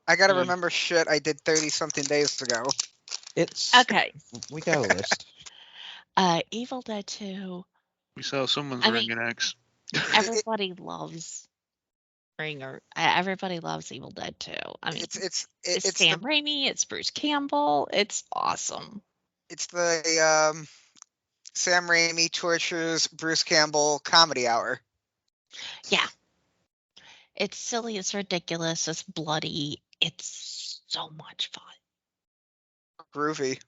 I gotta Yeah. remember shit I did 30-something days ago. Okay. We got a list. Evil Dead 2. We saw someone's I ring mean, an X. everybody loves Ringer. Everybody loves Evil Dead 2. I mean, It's Sam Raimi, it's Bruce Campbell. It's awesome. the Sam Raimi tortures Bruce Campbell comedy hour. Yeah. It's silly, it's ridiculous, it's bloody. It's so much fun. Groovy.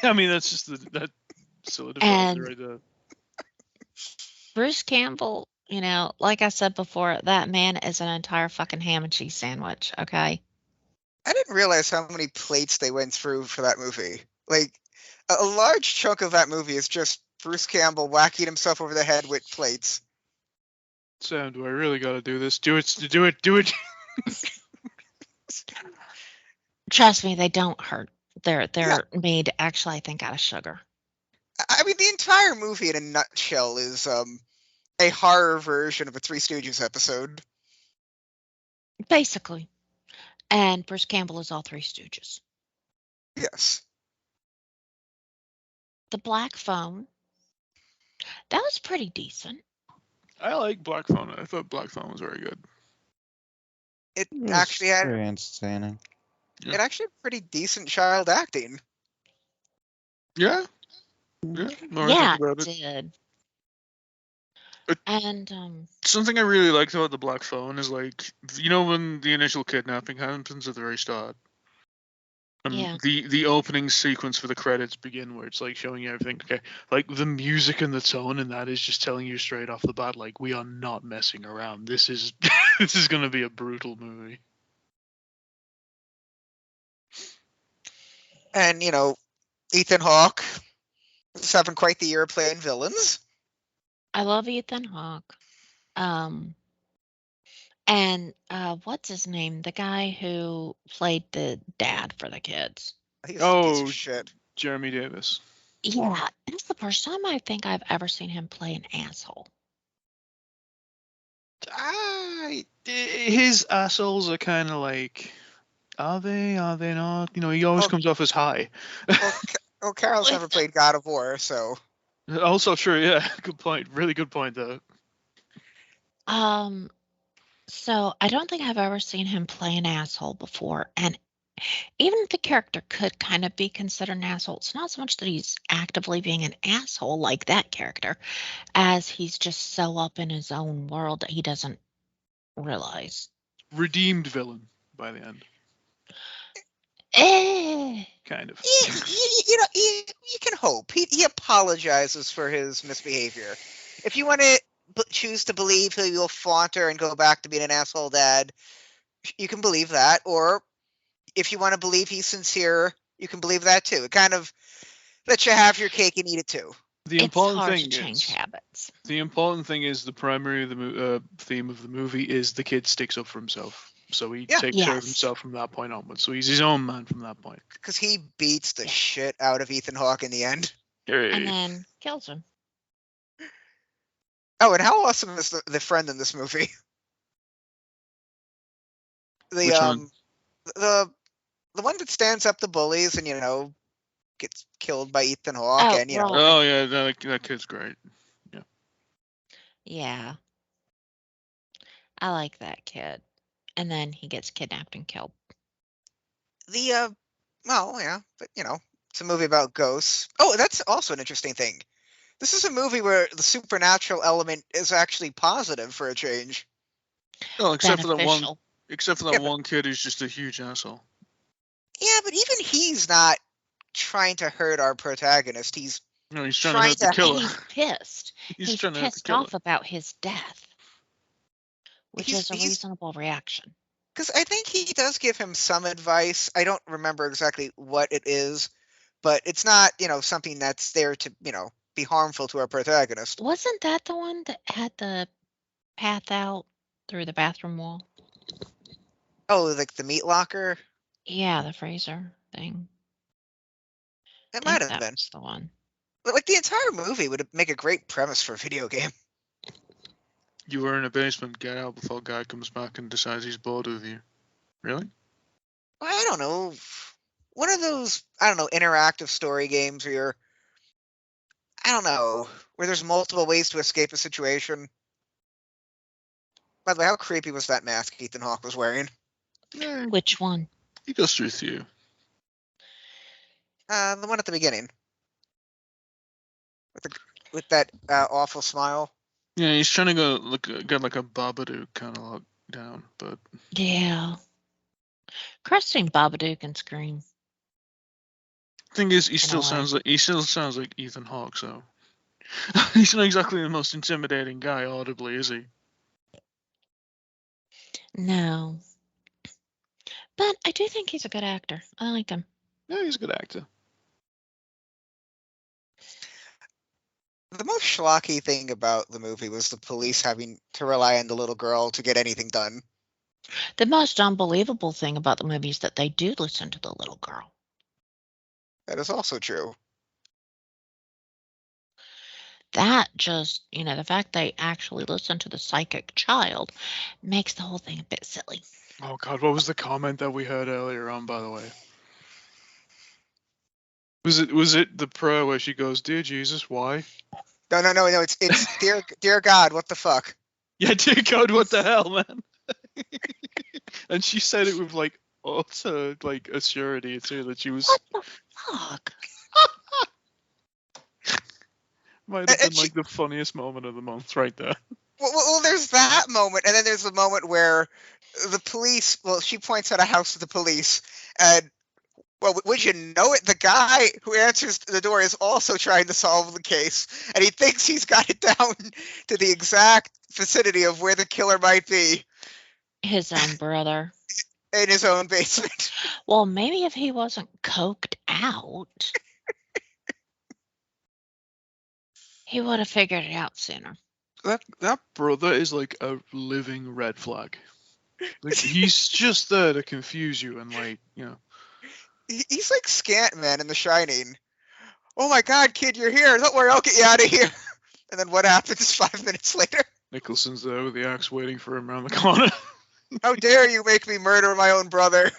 I mean, that's just that solidifies And it right there. Bruce Campbell, like I said before, that man is an entire fucking ham and cheese sandwich, okay? I didn't realize how many plates they went through for that movie. Like, a large chunk of that movie is just Bruce Campbell whacking himself over the head with plates. Sam, do I really gotta do this? Do it. Trust me, they don't hurt. They're made actually, I think, out of sugar. I mean, the entire movie in a nutshell is a horror version of a Three Stooges episode. Basically. And Bruce Campbell is all Three Stooges. Yes. The Black Phone, that was pretty decent. I like Black Phone. I thought Black Phone was very good. It was actually had very entertaining. it actually had pretty decent child acting. Yeah. Yeah. More Yeah, about it it. did. It- And Something I really liked about the Black Phone is like, when the initial kidnapping happens at the very start. And Yeah. the opening sequence for the credits begin where it's like showing you everything. Okay, like the music and the tone and that is just telling you straight off the bat, like, we are not messing around. This is this is gonna be a brutal movie. And, Ethan Hawke is having quite the year playing villains. I love Ethan Hawke. And what's his name? The guy who played the dad for the kids. He's a piece of Oh, shit. Jeremy Davis. Yeah, it's the first time I think I've ever seen him play an asshole. His assholes are kind of like, are they? Are they not? He always comes off as high. Well, Carol's never played God of War, so. Also true, yeah. Good point. Really good point, though. So I don't think I've ever seen him play an asshole before. And even if the character could kind of be considered an asshole, it's not so much that he's actively being an asshole like that character, as he's just so up in his own world that he doesn't realize. Redeemed villain by the end. Kind of. You can hope. He apologizes for his misbehavior. If you want to choose to believe he'll falter and go back to being an asshole dad, you can believe that. Or if you want to believe he's sincere, you can believe that too. It kind of lets you have your cake and eat it too. The important thing to change habits. The important thing is the primary theme of the movie is the kid sticks up for himself. So he takes care of himself from that point onwards. So he's his own man from that point. Because he beats the shit out of Ethan Hawke in the end. And then kills him. Oh, and how awesome is the friend in this movie? Which one? The one that stands up to bullies and gets killed by Ethan Hawke and Oh yeah, that kid's great. Yeah. Yeah. I like that kid. And then he gets kidnapped and killed. Well, yeah, but it's a movie about ghosts. Oh, that's also an interesting thing. This is a movie where the supernatural element is actually positive for a change. Oh, except for that one kid who's just a huge asshole. Yeah, but even he's not trying to hurt our protagonist. He's trying to kill her. He's pissed. He's pissed off about his death, which is a reasonable reaction. Because I think he does give him some advice. I don't remember exactly what it is, but it's not, something that's there to, be harmful to our protagonist. Wasn't that the one that had the path out through the bathroom wall? Oh, like the meat locker? Yeah, the freezer thing. It might have been. That's the one. But like the entire movie would make a great premise for a video game. You were in a basement, get out before guy comes back and decides he's bored with you. Really? I don't know. One of those, I don't know, interactive story games where you're, I don't know, where there's multiple ways to escape a situation. By the way, how creepy was that mask Ethan Hawke was wearing? Yeah, Which one? he goes through you. The one at the beginning. With that awful smile. Yeah, he's trying to go get like a Babadook kind of look down, but Yeah. Christine Babadook and Scream. thing is, he In a still way. sounds like Ethan Hawke. So he's not exactly the most intimidating guy audibly, is he? No. But I do think he's a good actor. I like him. Yeah, he's a good actor. The most schlocky thing about the movie was the police having to rely on the little girl to get anything done. The most unbelievable thing about the movie is that they do listen to the little girl. That is also true. That just, the fact they actually listen to the psychic child makes the whole thing a bit silly. Oh God, what was the comment that we heard earlier on? By the way, was it the prayer where she goes, "Dear Jesus, why?" No. It's dear God, what the fuck? Yeah, dear God, what the hell, man? And she said it with like utter like assurity too that she was. What the fuck? Might have been And she- like the funniest moment of the month right there. Well, there's that moment, and then there's the moment where the police. Well, she points out a house to the police, and well, would you know it? The guy who answers the door is also trying to solve the case, and he thinks he's got it down to the exact vicinity of where the killer might be His own brother. in his own basement. Well, maybe if he wasn't coked out, he would have figured it out sooner. That brother is like a living red flag. Like he's just there to confuse you and like He's like Scantman in The Shining. Oh my God, kid, you're here! Don't worry, I'll get you out of here. And then what happens 5 minutes later? Nicholson's there with the axe waiting for him around the corner. How dare you make me murder my own brother?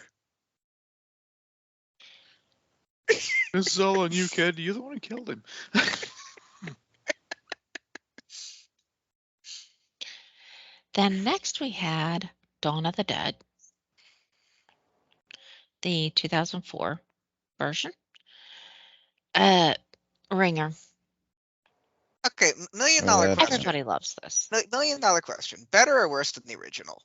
This is all on you, kid. You're the one who killed him. Then next we had Dawn of the Dead, the 2004 version. Ringer. Okay, million Oh, dollar that's question. Everybody loves this. Million dollar question. Better or worse than the original?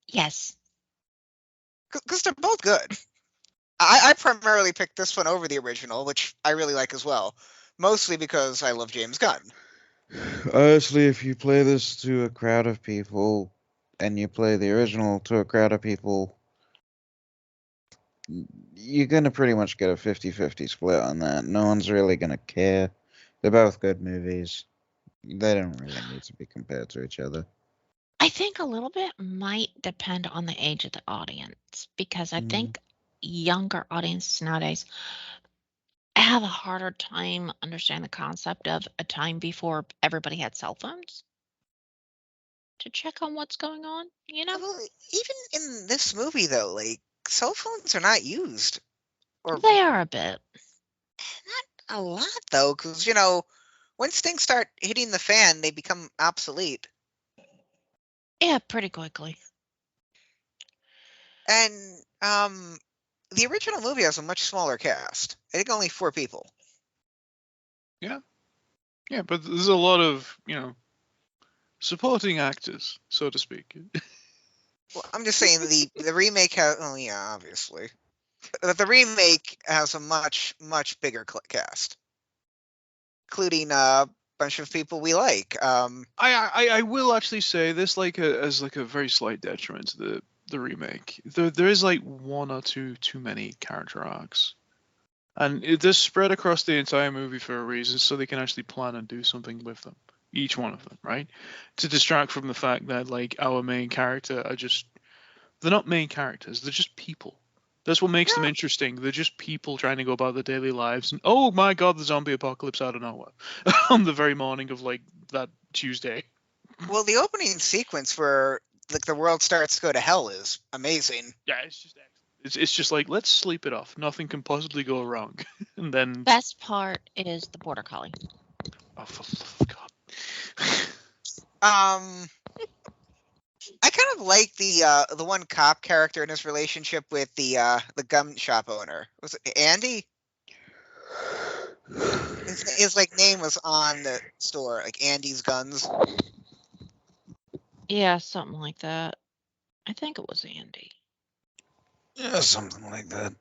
Yes. Because they're both good. I primarily picked this one over the original, which I really like as well. Mostly because I love James Gunn. Honestly, if you play this to a crowd of people and you play the original to a crowd of people, you're going to pretty much get a 50-50 split on that. No one's really going to care. They're both good movies. They don't really need to be compared to each other. I think a little bit might depend on the age of the audience because I think younger audiences nowadays have a harder time understanding the concept of a time before everybody had cell phones to check on what's going on, Well, even in this movie, though, like, cell phones are not used. Or They are a bit. not a lot, though, because, once things start hitting the fan, they become obsolete. Yeah, pretty quickly. And the original movie has a much smaller cast. I think only 4 people. Yeah, but there's a lot of supporting actors, so to speak. Well, I'm just saying the remake has. Oh yeah, obviously. But the remake has a much bigger cast, including a bunch of people we like. I will actually say this as a very slight detriment to the remake. There is like 1 or 2 too many character arcs. And they're spread across the entire movie for a reason, so they can actually plan and do something with them. Each one of them, right? To distract from the fact that like our main character they're not main characters, they're just people. That's what makes them interesting. They're just people trying to go about their daily lives. And oh my God, the zombie apocalypse out of nowhere on the very morning of like that Tuesday. Well, the opening sequence where like the world starts to go to hell is amazing. Yeah, it's just excellent. It's just like, let's sleep it off. Nothing can possibly go wrong. And then, Best part is the border collie. oh, for the love of God. I kind of like the one cop character in his relationship with the gun shop owner. Was it Andy? His like name was on the store, like Andy's Guns. Yeah, something like that. I think it was Andy. Yeah, something like that.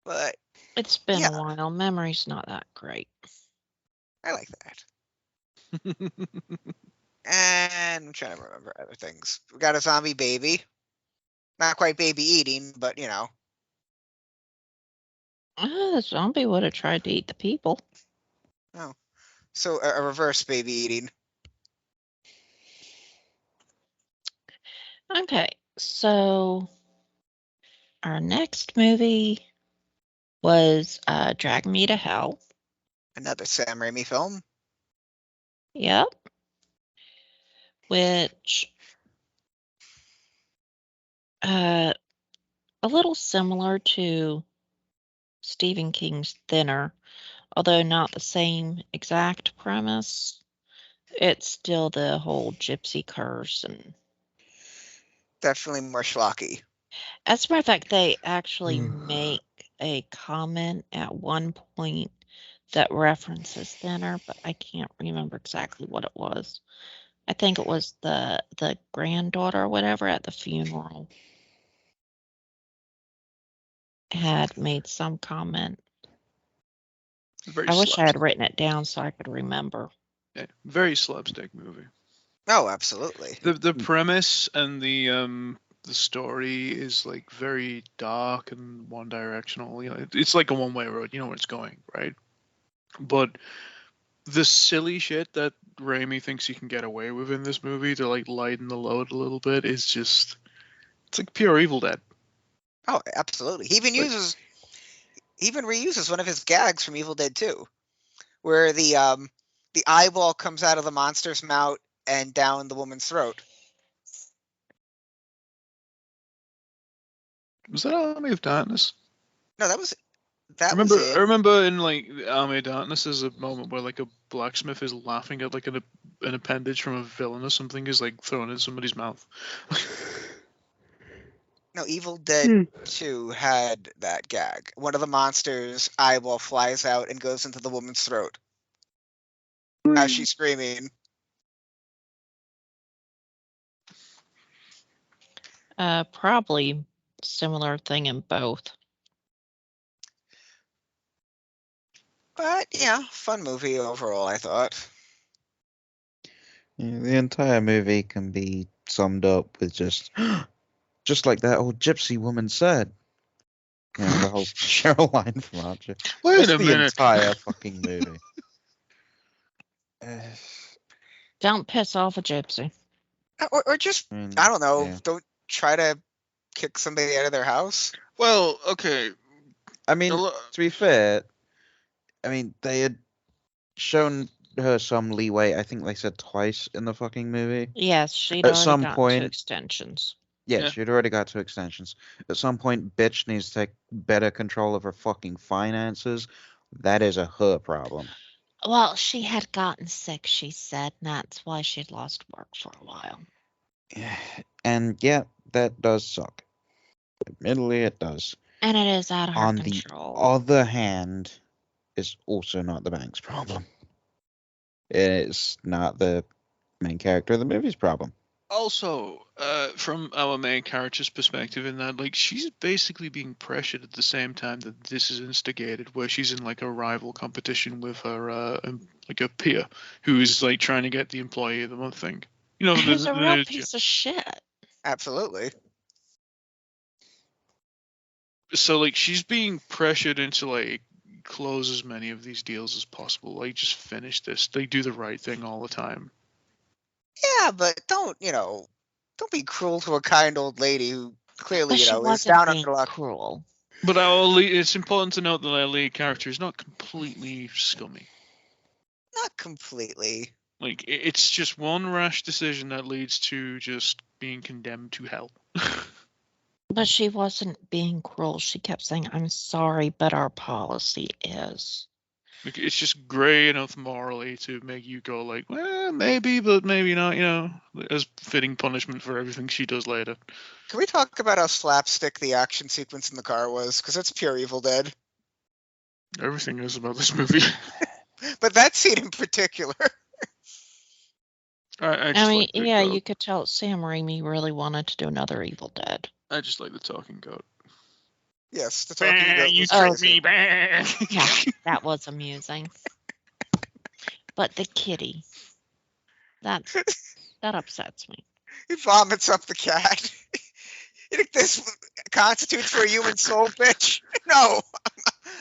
But It's been Yeah. a while. Memory's not that great. I like that. And I'm trying to remember other things. We got a zombie baby. Not quite baby eating, but you know. The zombie would have tried to eat the people. So a reverse baby eating. Okay, so our next movie was Drag Me to Hell. Another Sam Raimi film. Yep. Which a little similar to Stephen King's Thinner, although not the same exact premise. It's still the whole gypsy curse, and Definitely more schlocky. as a matter of fact, they actually make a comment at one point that references Thinner, but I can't remember exactly what it was. I think it was the granddaughter or whatever at the funeral had made some comment. Very I wish I had slapstick. written it down so I could remember. Yeah, very slapstick movie. Oh, absolutely. The premise and the story is like very dark and one directional. You know, it's like a one way road. You know where it's going, right? But the silly shit that Raimi thinks he can get away with in this movie to like lighten the load a little bit is just, it's like pure Evil Dead. Oh, absolutely. He even Like- reuses one of his gags from Evil Dead 2, where the eyeball comes out of the monster's mouth and down the woman's throat. Was that Army of Darkness? No, that was I remember it. in like Army of Darkness, there's a moment where like a blacksmith is laughing at like an appendage from a villain or something is like thrown in somebody's mouth. No, Evil Dead 2 had that gag. One of the monsters' eyeball flies out and goes into the woman's throat as she's screaming. Probably similar thing in both. But yeah, fun movie overall, I thought. Yeah, the entire movie can be summed up with just like that old gypsy woman said. You know, the whole Cheryl line from Archer. Wait That's a the minute. entire fucking movie. Don't piss off a gypsy. Or just, I mean, I don't know, yeah. don't try to kick somebody out of their house. Well, okay. I mean, to be fair, I mean, they had shown her some leeway. I think they said twice in the fucking movie. Yes, she'd At already some gotten point- 2 extensions. Yeah, Yeah. she'd already got 2 extensions. At some point, bitch needs to take better control of her fucking finances. That is a her problem. Well, she had gotten sick, she said, and that's why she'd lost work for a while. And yeah, that does suck. Admittedly, it does. And it is out of her On the control. other hand, it's also not the bank's problem. It's not the main character of the movie's problem. Also, from our main character's perspective, in that, like, she's basically being pressured at the same time that this is instigated, where she's in like a rival competition with her, like a peer who is like trying to get the employee of the month thing. You know, He's a real piece of shit. Absolutely. So like she's being pressured into like close as many of these deals as possible. Like, just finish this. They do the right thing all the time. Yeah, but don't be cruel to a kind old lady who clearly, But she is wasn't down being under luck. cruel. But it's important to note that our lead character is not completely scummy. Not completely. Like it's just one rash decision that leads to just being condemned to hell. But she wasn't being cruel. She kept saying, I'm sorry, but our policy is. Like, it's just gray enough morally to make you go like, well, maybe, but maybe not. As fitting punishment for everything she does later. Can we talk about how slapstick the action sequence in the car was? Because it's pure Evil Dead. Everything is about this movie. But that scene in particular. I just mean, like the yeah, goat. you could tell Sam Raimi really wanted to do another Evil Dead. I just like the talking goat. Yes, the talking goat You was tricked crazy. me. Yeah, that was amusing. But the kitty, that upsets me. He vomits up the cat. You think this constitutes for a human soul, bitch? No,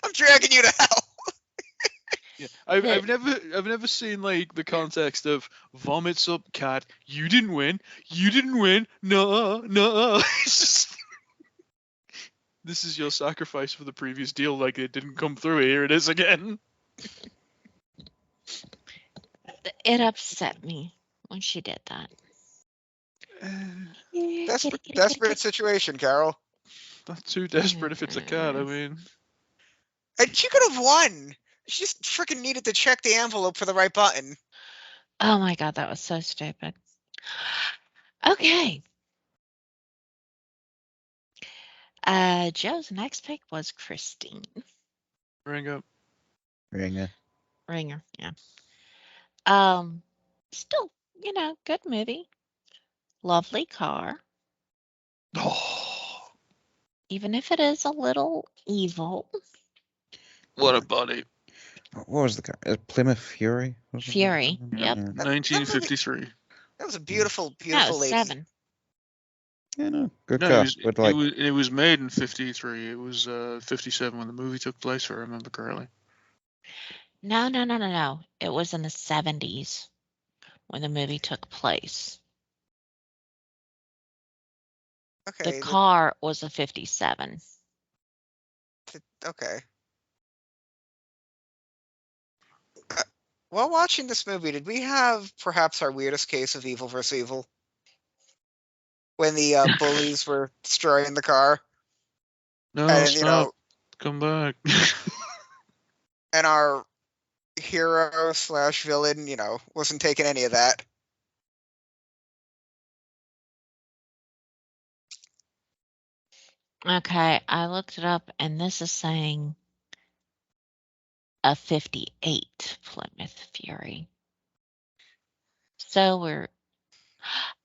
I'm dragging you to hell. Yeah, I've never seen like the context of vomits up cat. You didn't win. No. It's just this is your sacrifice for the previous deal. Like it didn't come through. Here it is again. It upset me when she did that. Desperate situation, Carol. Not too desperate if it's a cat. I mean, And she could have won. She just freaking needed to check the envelope for the right button. Oh my God, that was so stupid. Okay. Joe's next pick was Christine. ring up. Ringer. Ringer, yeah. Still, good movie. Lovely car. Oh, Even if it is a little evil. what a body. What was the car? Plymouth Fury? Was it? Fury, Yep. yep. 1953. That was a beautiful, No, beautiful lady. 7. Yeah, no, good No, car. But like, it was made in 53. It was 57 when the movie took place, if I remember correctly. No. It was in the 70s when the movie took place. Okay. The car was a 57. Okay. While watching this movie, did we have perhaps our weirdest case of evil versus evil? When the bullies were destroying the car, No, and stop. Come back. and our hero / villain, wasn't taking any of that. Okay, I looked it up, and this is saying a 58 Plymouth Fury. So we're...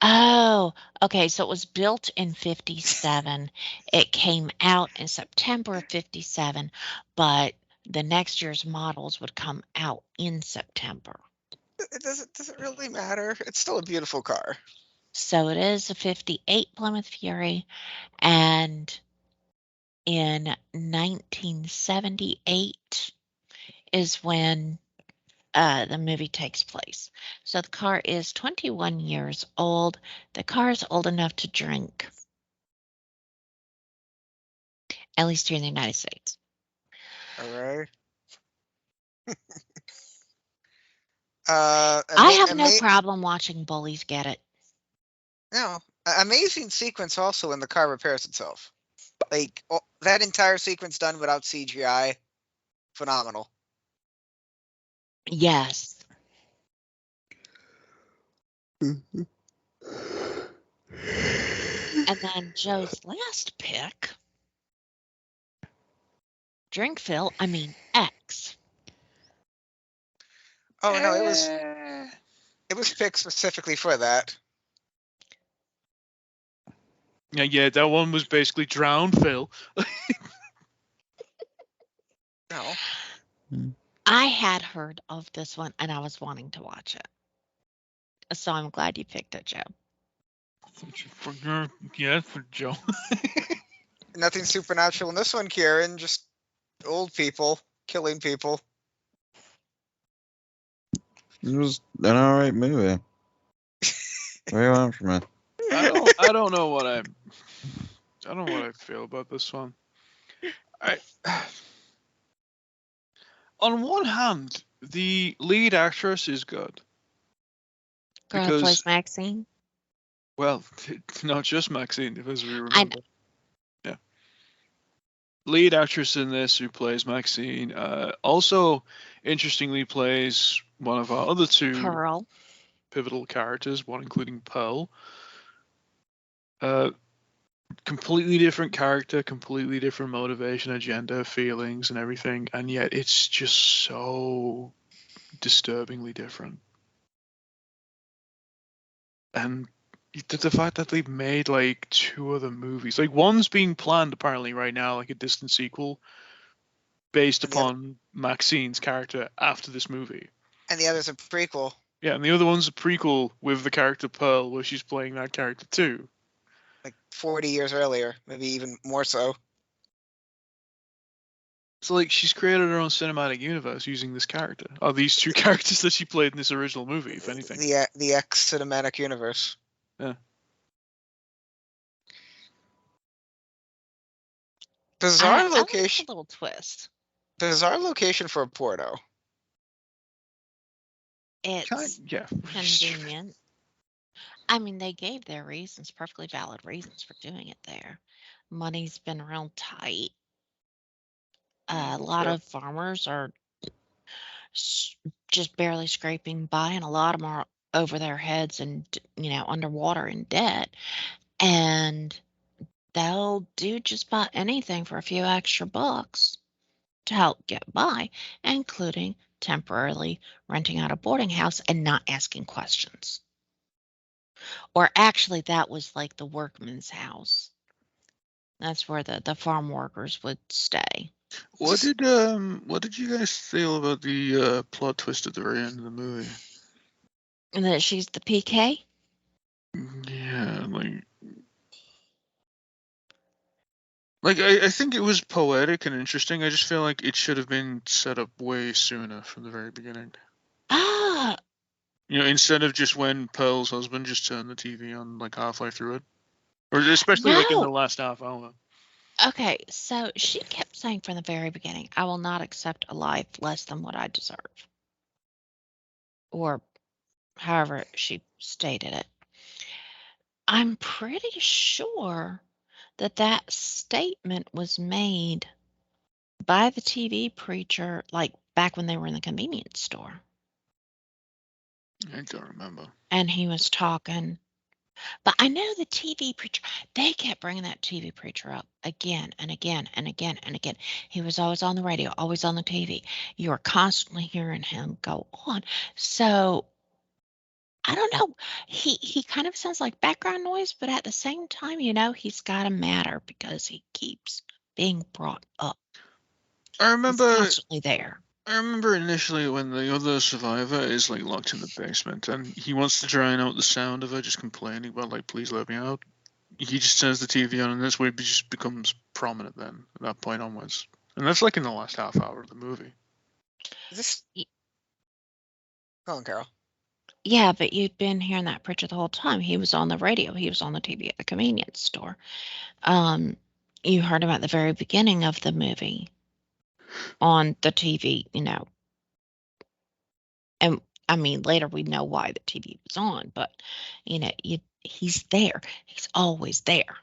Oh, okay, so it was built in 57. It came out in September of 57, but the next year's models would come out in September. It doesn't really matter. It's still a beautiful car. So it is a 58 Plymouth Fury, and in 1978 is when the movie takes place. So the car is 21 years old. The car is old enough to drink, at least here in the United States. All right. I have no problem watching bullies get it. No, amazing sequence also when the car repairs itself. Like that entire sequence done without CGI, phenomenal. Yes. And then Joe's last pick, X. Oh no, it was picked specifically for that. Yeah, that one was basically drowned, Phil. No. I had heard of this one and I was wanting to watch it. So I'm glad you picked it, Joe. Yeah, for Joe. Nothing supernatural in this one, Kieran. Just old people killing people. it was an alright movie. What do you want from it? I don't know what I feel about this one. On one hand, the lead actress is good. Girl who Because, plays Maxine. well, not just Maxine, as we I remember. Yeah. Lead actress in this who plays Maxine also, interestingly, plays one of our other two Pearl. pivotal characters, one including Pearl. Uh, completely different character, completely different motivation, agenda, feelings, and everything, and yet it's just so disturbingly different. And the fact that they've made like 2 other movies, like one's being planned apparently right now, like a distant sequel based And the other, upon Maxine's character after this movie. and the other's a prequel. Yeah, and the other one's a prequel with the character Pearl, where she's playing that character too. Like 40 years earlier, maybe even more so. So like she's created her own cinematic universe using this character. Or these 2 characters that she played in this original movie, if anything. The X cinematic universe. Yeah. Bizarre I like location. the little twist. Bizarre location for a porno. It's Yeah. convenient. I mean, they gave their reasons, perfectly valid reasons for doing it there. Money's been real tight. A lot True. of farmers are just barely scraping by, and a lot of them are over their heads and, underwater in debt. And they'll do just about anything for a few extra bucks to help get by, including temporarily renting out a boarding house and not asking questions. Or actually, that was like the workman's house. That's where the farm workers would stay. What did you guys feel about the plot twist at the very end of the movie? And that she's the PK? Yeah, I think it was poetic and interesting. I just feel like it should have been set up way sooner from the very beginning. Ah, Instead of just when Pearl's husband just turned the TV on like halfway through it. Or especially like in the no. last half hour. Okay, so she kept saying from the very beginning, I will not accept a life less than what I deserve. Or however she stated it. I'm pretty sure that statement was made by the TV preacher, like back when they were in the convenience store. I don't remember. And he was talking. But I know the TV preacher, they kept bringing that TV preacher up again and again and again and again. He was always on the radio, always on the TV. You were constantly hearing him go on. So I don't know. He kind of sounds like background noise, but at the same time, he's got to matter because he keeps being brought up. I He's remember constantly there. I remember initially when the other survivor is like locked in the basement and he wants to drown out the sound of her just complaining about like, please let me out. He just turns the TV on and that's where it just becomes prominent then, at that point onwards. And that's like in the last half hour of the movie. Is this? Go on, Carol. Yeah, but you'd been hearing that preacher the whole time. He was on the radio. He was on the TV at the convenience store. You heard him at the very beginning of the movie on the TV, and I mean, later we know why the TV was on, but he's there. He's always there.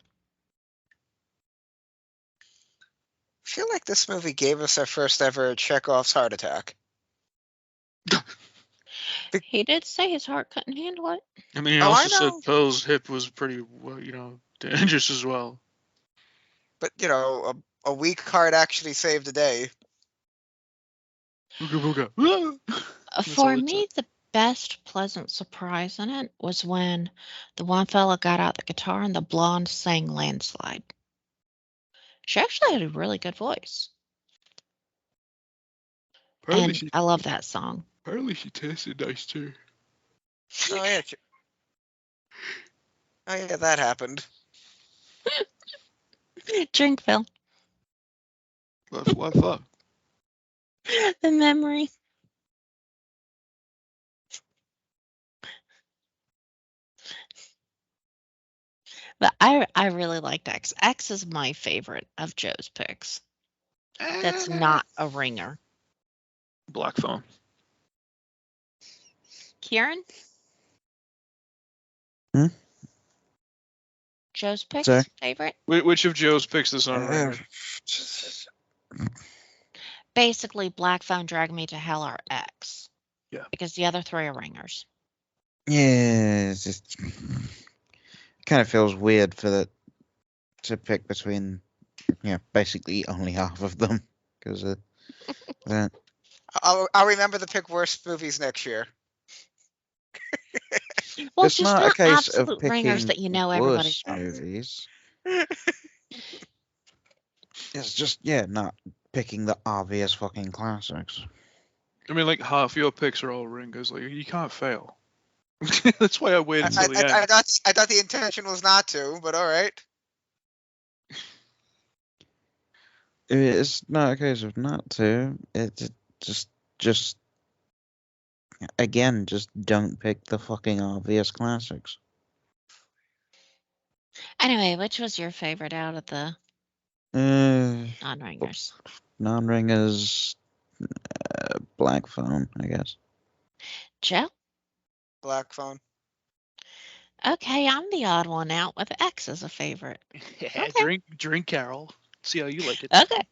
I feel like this movie gave us our first ever Chekhov's heart attack. He did say his heart couldn't handle it. I mean, he Oh, I also said know. Pearl's hip was pretty, dangerous as well. But a weak heart actually saved the day. Booga booga. That's all For it me, the best pleasant surprise in it was when the one fella got out the guitar and the blonde sang Landslide. She actually had a really good voice. And I love that song. Apparently she tasted nice too. Oh yeah. Oh yeah, that happened. Drink, Phil. What fuck? The memory. But I really liked X. X is my favorite of Joe's picks. That's not a ringer. Black Phone. Kieran? Joe's picks Sorry? favorite? Which of Joe's picks the Sunringer? Basically, Black Phone, Drag Me to Hell are X. Yeah. Because the other three are ringers. Yeah, it's just kind of feels weird to pick between, basically only half of them because of that. I'll remember to pick worst movies next year. Well, It's just not a case of absolute ringers picking that you know everybody's worst movies. It's just not picking the obvious fucking classics. I mean, like half your picks are all ringers. Like you can't fail. That's why I waited until the end. I thought the intention was not to, but all right. It's not a case of not to. It's just again, just don't pick the fucking obvious classics. Anyway, which was your favorite out of the Uh, non-ringers? non-ringers, Black Phone, I guess. Joe? Black Phone. Okay, I'm the odd one out with X as a favorite. Okay. Drink, Carol. See how you like it. Okay.